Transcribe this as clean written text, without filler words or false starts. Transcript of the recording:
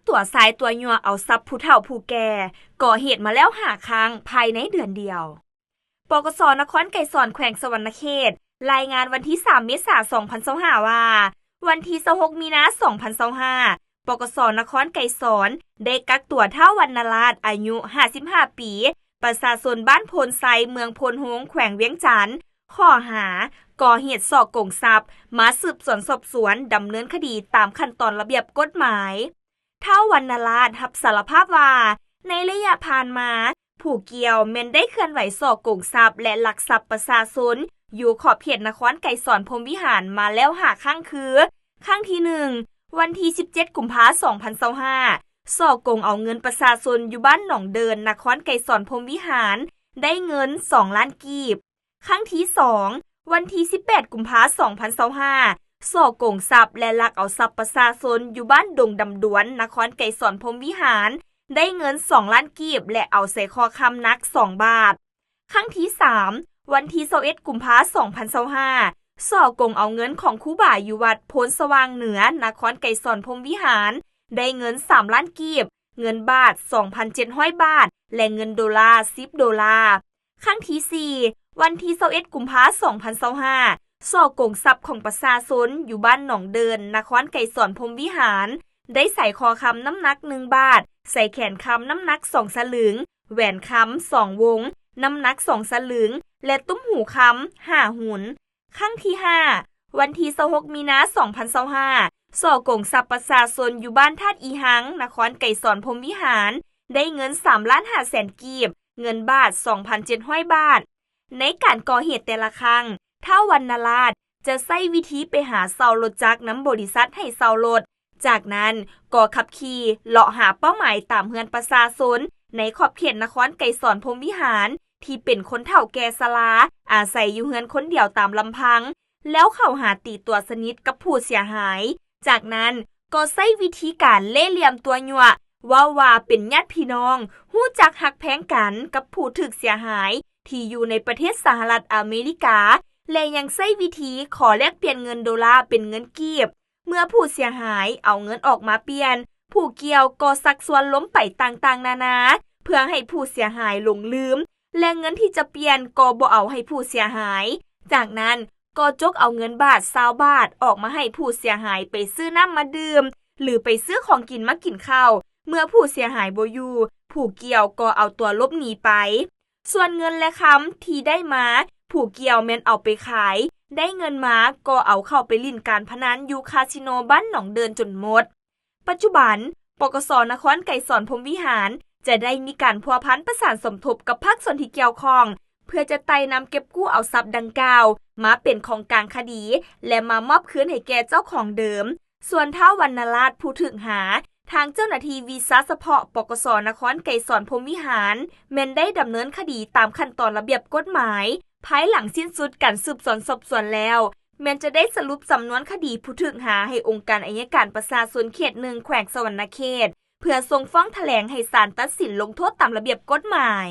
ตัวสายตัวยัวเอาทรัพย์ผู้เฒ่าผู้แก่ก่อเหตุมาแล้ว5 ครั้งภายในเดือนเดียวปกส.นครไกรสอนแขวงสวรรณเขตรายงานวันที่3 เมษายน 2025ว่าวันที่26 มีนาคม 2025ปกส.นครไกรสอนได้กักตัวเฒ่าวรรณราชอายุ55 ปีประชาชนบ้านโพนไซเมืองโพนโฮงแขวงเวียงจันทน์ข้อหาก่อเหตุส่อโกงทรัพย์มาสืบสวนสอบสวนดำเนินคดีตามขั้นตอนระเบียบกฎหมายเฒ่าวรรณราชรับสารภาพว่าในระยะผ่านมาผู้เกี่ยวแม้นได้เคลื่อนไหวส่อโกงทรัพย์และลักทรัพย์ประชาชนอยู่ขอบเขตนครไกรสอนพรหมวิหารมาแล้ว5 ครั้งคือครั้งที่1วันที่17 กุมภาพันธ์ 2025ส่อโกงเอาเงินประชาชนอยู่บ้านหนองเดินนครไกรสอนพรหมวิหารได้เงิน2 ล้านกีบครั้งที่2วันที่18 กุมภาพันธ์ 2025ส่อโกงทรัพย์และลักเอาทรัพย์ประชาชนอยู่บ้านดงดำดวนนครไกรสอนพรหมวิหารได้เงิน2 ล้านกีบและเอาใส่คอคำนัก2 บาทครั้งที่3วันที่21 กุมภาพันธ์ 2025ส่อโกงเอาเงินของครูบาอยู่วัดโพนสว่างเหนือนครไกรสอนพรหมวิหารได้เงิน3 ล้านกีบเงินบาท 2,700 บาทและเงินดอลลาร์$10ครั้งที่4วันที่21 กุมภาพันธ์ 2025ส่อโกงทรัพย์ของประชาชนอยู่บ้านหนองเดินนครไกรสอนพรหมวิหารได้ใส่คอคำน้ำหนัก1 บาทใส่แขนคำน้ำหนัก2 สลึงแหวนคำ2 วงน้ำหนัก2 สลึงและตุ้มหูคำ5 หุนครั้งที่5วันที่26 มีนาคม 2025ส่อโกงทรัพย์ประชาชนอยู่บ้านธาตุอีหังนครไกรสอนพรหมวิหารได้เงิน3,500,000 กีบเงินบาท 2,700 บาทในการก่อเหตุแต่ละครั้งเฒ่าวรรณราชจะใช้วิธีไปหาเซารถจักรน้ำบริษัทให้เซารถจากนั้นก็ขับขี่เลาะหาเป้าหมายตามเฮือนประชาชนในขอบเขตนครไกรสอนพรหมวิหารที่เป็นคนเฒ่าแก่ชราอาศัยอยู่เฮือนคนเดียวตามลำพังแล้วเข้าหาตีตัวสนิทกับผู้เสียหายจากนั้นก็ใช้วิธีการเล่ห์เหลี่ยมตัวยั่วว่าเป็นญาติพี่น้องฮู้จักฮักแพงกันกับผู้ถูกเสียหายที่อยู่ในประเทศสหรัฐอเมริกาและยังใช้วิธีขอแลกเปลี่ยนเงินดอลลาร์เป็นเงินกีบเมื่อผู้เสียหายเอาเงินออกมาเปลี่ยนผู้เกี่ยวก็ซักชวนล้มไปต่างๆนานาเพื่อให้ผู้เสียหายหลงลืมและเงินที่จะเปลี่ยนก็บ่เอาให้ผู้เสียหายจากนั้นก็จกเอาเงินบาท20 บาทออกมาให้ผู้เสียหายไปซื้อน้ำมาดื่มหรือไปซื้อของกินมากินข้าวเมื่อผู้เสียหายบ่อยู่ผู้เกี่ยวก็เอาตัวลบหนีไปส่วนเงินและคำที่ได้มาผู้เกี่ยวแม่นเอาไปขายได้เงินมาก็เอาเข้าไปลิ่นการพนันอยู่คาสิโนบ้านหนองเดินจนหมดปัจจุบันปกส.นครไกรสอนพรหมวิหารจะได้มีการพัวพันประสานสมทบกับภาคส่วนที่เกี่ยวข้องเพื่อจะไต่นำเก็บกู้เอาทรัพย์ดังกล่าวมาเป็นของกลางคดีและมามอบคืนให้แก่เจ้าของเดิมส่วนเฒ่าวรรณราชผู้ถูกหาทางเจ้าหน้าที่วีซ่าเฉพาะปกส.นครไกรสอนพรหมวิหารแม้นได้ดำเนินคดีตามขั้นตอนระเบียบกฎหมายภายหลังสิ้นสุดการสืบสวนสอบสวนแล้วแม้นจะได้สรุปสำนวนคดีผู้ถูกหาให้องค์การอัยการประชาชนเขต1แขวงสวรรณเขตเพื่อส่งฟ้องแถลงให้ศาลตัดสินลงโทษตามระเบียบกฎหมาย